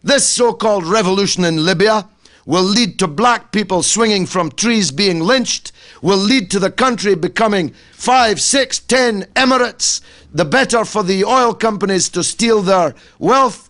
This so-called revolution in Libya will lead to black people swinging from trees being lynched, will lead to the country becoming 5, 6, 10 emirates, the better for the oil companies to steal their wealth.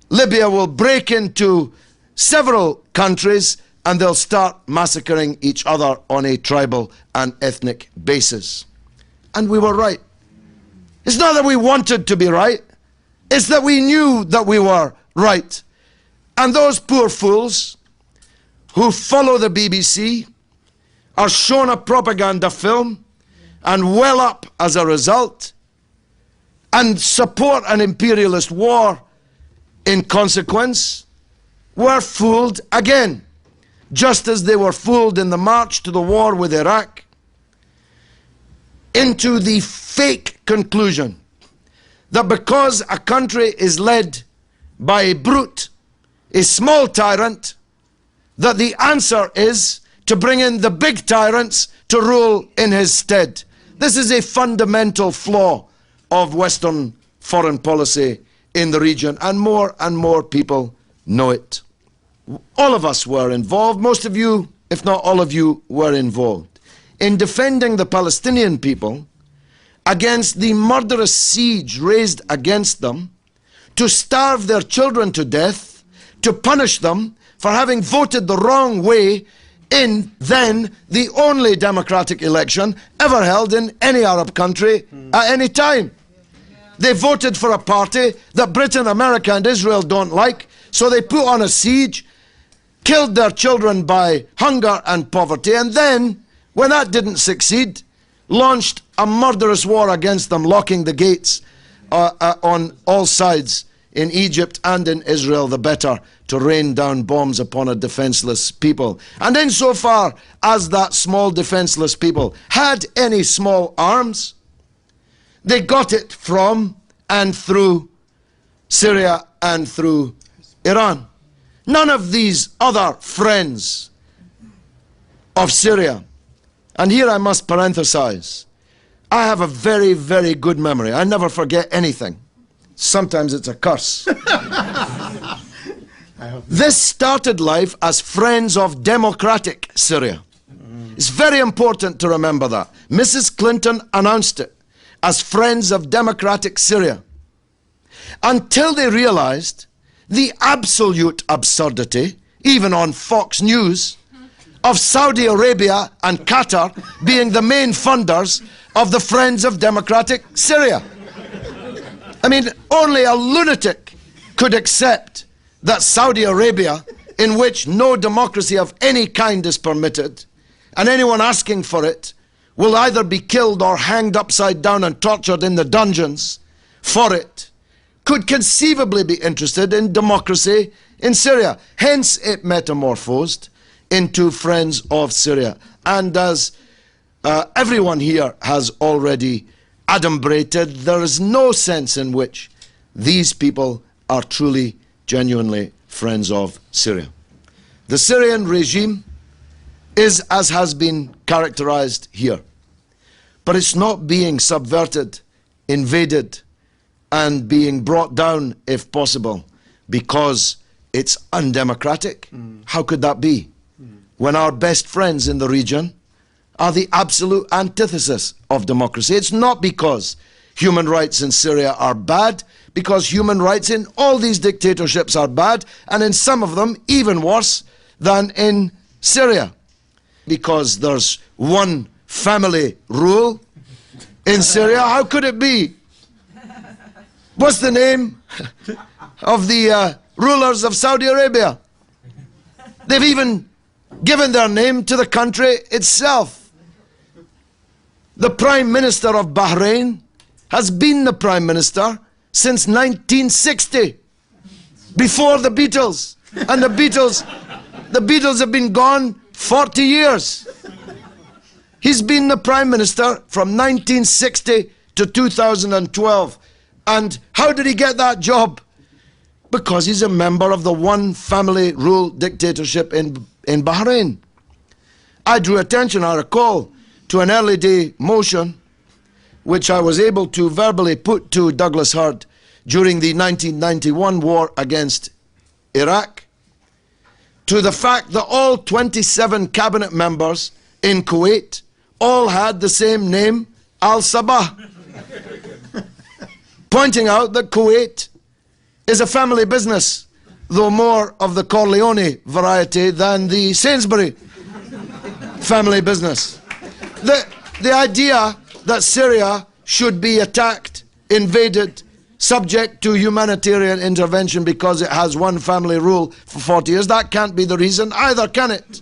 Libya will break into several countries and they'll start massacring each other on a tribal and ethnic basis. And we were right. It's not that we wanted to be right, it's that we knew that we were right. And those poor fools who follow the BBC are shown a propaganda film and well up as a result and support an imperialist war in consequence, were fooled again, just as they were fooled in the march to the war with Iraq, into the fake conclusion that because a country is led by a brute, a small tyrant, that the answer is to bring in the big tyrants to rule in his stead. This is a fundamental flaw of Western foreign policy in the region, and more people know it. All of us were involved, most of you, if not all of you, were involved in defending the Palestinian people against the murderous siege raised against them, to starve their children to death, to punish them for having voted the wrong way in then the only democratic election ever held in any Arab country at any time. They voted for a party that Britain, America and Israel don't like, so they put on a siege, killed their children by hunger and poverty, and then, when that didn't succeed, launched a murderous war against them, locking the gates on all sides in Egypt and in Israel, the better to rain down bombs upon a defenseless people. And insofar as that small defenseless people had any small arms, they got it from and through Syria and through Iran. None of these other friends of Syria, and here I must parenthesize, I have a very, very good memory. I never forget anything. Sometimes it's a curse. This started life as Friends of Democratic Syria. It's very important to remember that. Mrs. Clinton announced it as Friends of Democratic Syria, until they realized the absolute absurdity, even on Fox News, of Saudi Arabia and Qatar being the main funders of the Friends of Democratic Syria. I mean, only a lunatic could accept that Saudi Arabia, in which no democracy of any kind is permitted, and anyone asking for it will either be killed or hanged upside down and tortured in the dungeons for it, could conceivably be interested in democracy in Syria. Hence it metamorphosed into Friends of Syria. And as everyone here has already adumbrated, there is no sense in which these people are truly, genuinely friends of Syria. The Syrian regime is as has been characterized here, but it's not being subverted, invaded, and being brought down, if possible, because it's undemocratic. How could that be? When our best friends in the region are the absolute antithesis of democracy. It's not because human rights in Syria are bad, because human rights in all these dictatorships are bad, and in some of them even worse than in Syria. Because there's one family rule in Syria. How could it be? What's the name of the rulers of Saudi Arabia? They've even given their name to the country itself. The Prime Minister of Bahrain has been the Prime Minister since 1960, before the Beatles. And the Beatles have been gone 40 years. He's been the Prime Minister from 1960 to 2012. And how did he get that job? Because he's a member of the one family rule dictatorship in Bahrain. I drew attention, I recall, to an early day motion which I was able to verbally put to Douglas Hurd during the 1991 war against Iraq, to the fact that all 27 cabinet members in Kuwait all had the same name, Al-Sabah, pointing out that Kuwait is a family business, though more of the Corleone variety than the Sainsbury family business. The idea that Syria should be attacked, invaded, subject to humanitarian intervention because it has one family rule for 40 years, that can't be the reason either, can it?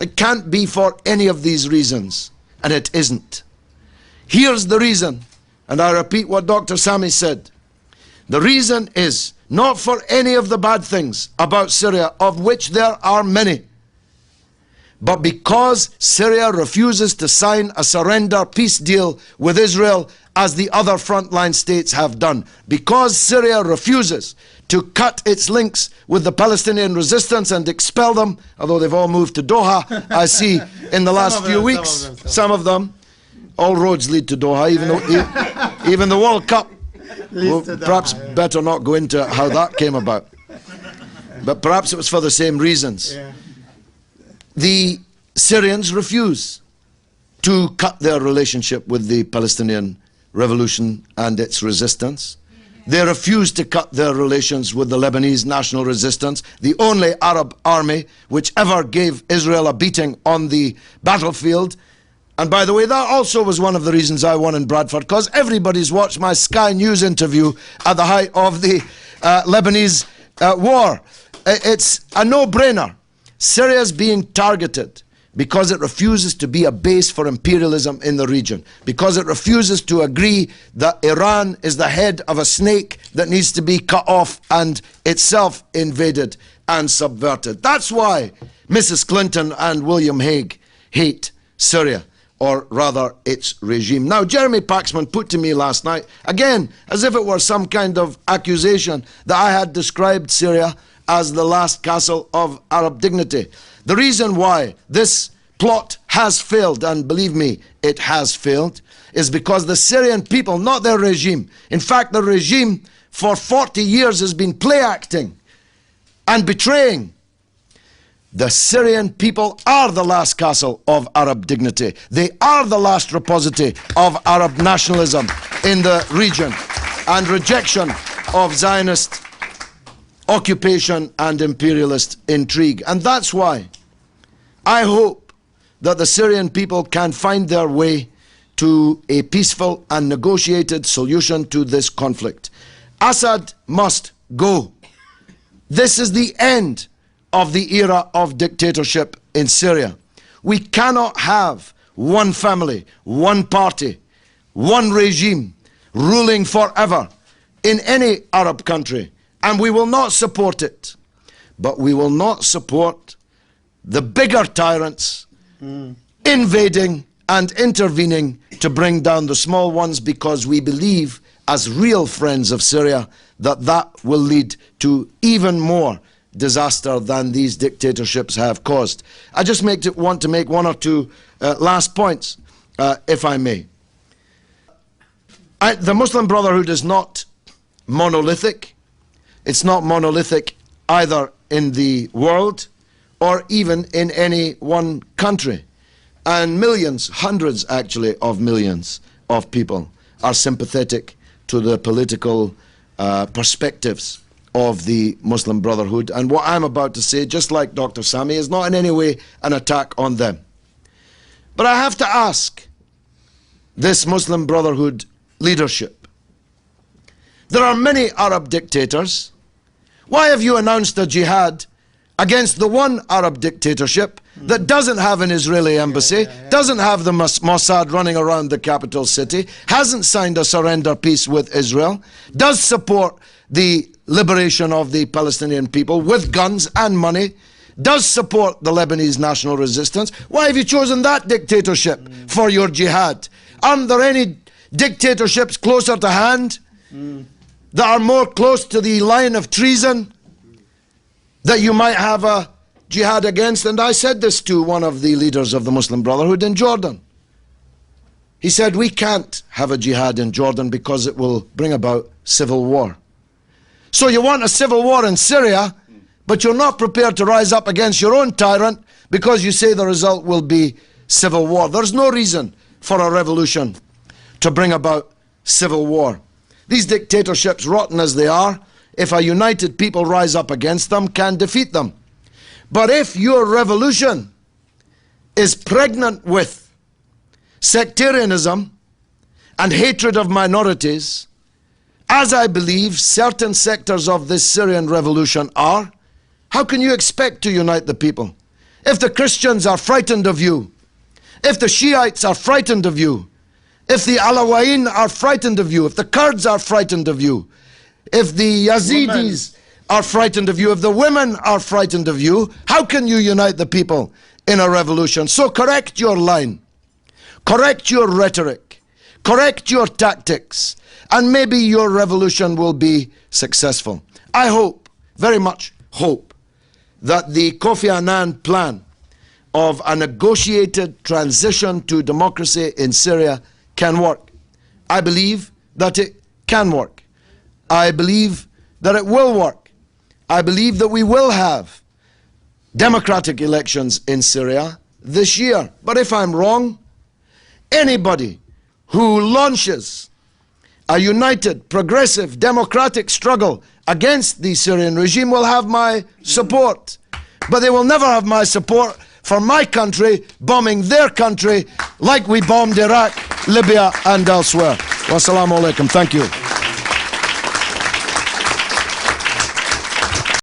It can't be for any of these reasons, and it isn't. Here's the reason, and I repeat what Dr. Sami said. The reason is not for any of the bad things about Syria, of which there are many, but because Syria refuses to sign a surrender peace deal with Israel as the other frontline states have done. Because Syria refuses to cut its links with the Palestinian resistance and expel them, although they've all moved to Doha, I see in the last few weeks, some of them. All roads lead to Doha, even the World Cup. Well, perhaps better not go into how that came about. But perhaps it was for the same reasons. The Syrians refuse to cut their relationship with the Palestinian revolution and its resistance. They refuse to cut their relations with the Lebanese national resistance, the only Arab army which ever gave Israel a beating on the battlefield. And by the way, that also was one of the reasons I won in Bradford, because everybody's watched my Sky News interview at the height of the Lebanese war. It's a no-brainer. Syria's being targeted because it refuses to be a base for imperialism in the region, because it refuses to agree that Iran is the head of a snake that needs to be cut off and itself invaded and subverted. That's why Mrs. Clinton and William Hague hate Syria, or rather its regime. Now, Jeremy Paxman put to me last night, again, as if it were some kind of accusation, that I had described Syria as the last castle of Arab dignity. The reason why this plot has failed, and believe me, it has failed, is because the Syrian people, not their regime, in fact, the regime for 40 years has been play acting and betraying. The Syrian people are the last castle of Arab dignity. They are the last repository of Arab nationalism in the region and rejection of Zionist occupation and imperialist intrigue. And that's why I hope that the Syrian people can find their way to a peaceful and negotiated solution to this conflict. Assad must go. This is the end of the era of dictatorship in Syria. We cannot have one family, one party, one regime ruling forever in any Arab country, and we will not support it. But we will not support the bigger tyrants invading and intervening to bring down the small ones, because we believe, as real friends of Syria, that that will lead to even more disaster than these dictatorships have caused. I just want to make one or two last points, if I may. The Muslim Brotherhood is not monolithic. It's not monolithic either in the world or even in any one country. And millions, hundreds actually of millions of people are sympathetic to the political perspectives of the Muslim Brotherhood. And what I'm about to say, just like Dr. Sami, is not in any way an attack on them. But I have to ask this Muslim Brotherhood leadership. There are many Arab dictators. Why have you announced a jihad against the one Arab dictatorship that doesn't have an Israeli embassy, doesn't have the Mossad running around the capital city, hasn't signed a surrender peace with Israel, does support the liberation of the Palestinian people with guns and money, does support the Lebanese national resistance? Why have you chosen that dictatorship for your jihad? Aren't there any dictatorships closer to hand that are more close to the line of treason that you might have a jihad against? And I said this to one of the leaders of the Muslim Brotherhood in Jordan. He said, we can't have a jihad in Jordan because it will bring about civil war. So you want a civil war in Syria, but you're not prepared to rise up against your own tyrant because you say the result will be civil war. There's no reason for a revolution to bring about civil war. These dictatorships, rotten as they are, if a united people rise up against them, can defeat them. But if your revolution is pregnant with sectarianism and hatred of minorities, as I believe certain sectors of this Syrian revolution are, how can you expect to unite the people? If the Christians are frightened of you, if the Shiites are frightened of you, if the Alawiyin are frightened of you, if the Kurds are frightened of you, if the Yazidis are frightened of you, if the women are frightened of you, how can you unite the people in a revolution? So correct your line, correct your rhetoric, correct your tactics, and maybe your revolution will be successful. I hope, very much hope, that the Kofi Annan plan of a negotiated transition to democracy in Syria can work. I believe that it can work. I believe that it will work. I believe that we will have democratic elections in Syria this year. But if I'm wrong, anybody who launches a united, progressive, democratic struggle against the Syrian regime will have my support. But they will never have my support for my country bombing their country like we bombed Iraq, Libya and elsewhere. Wassalamu alaikum. Thank you.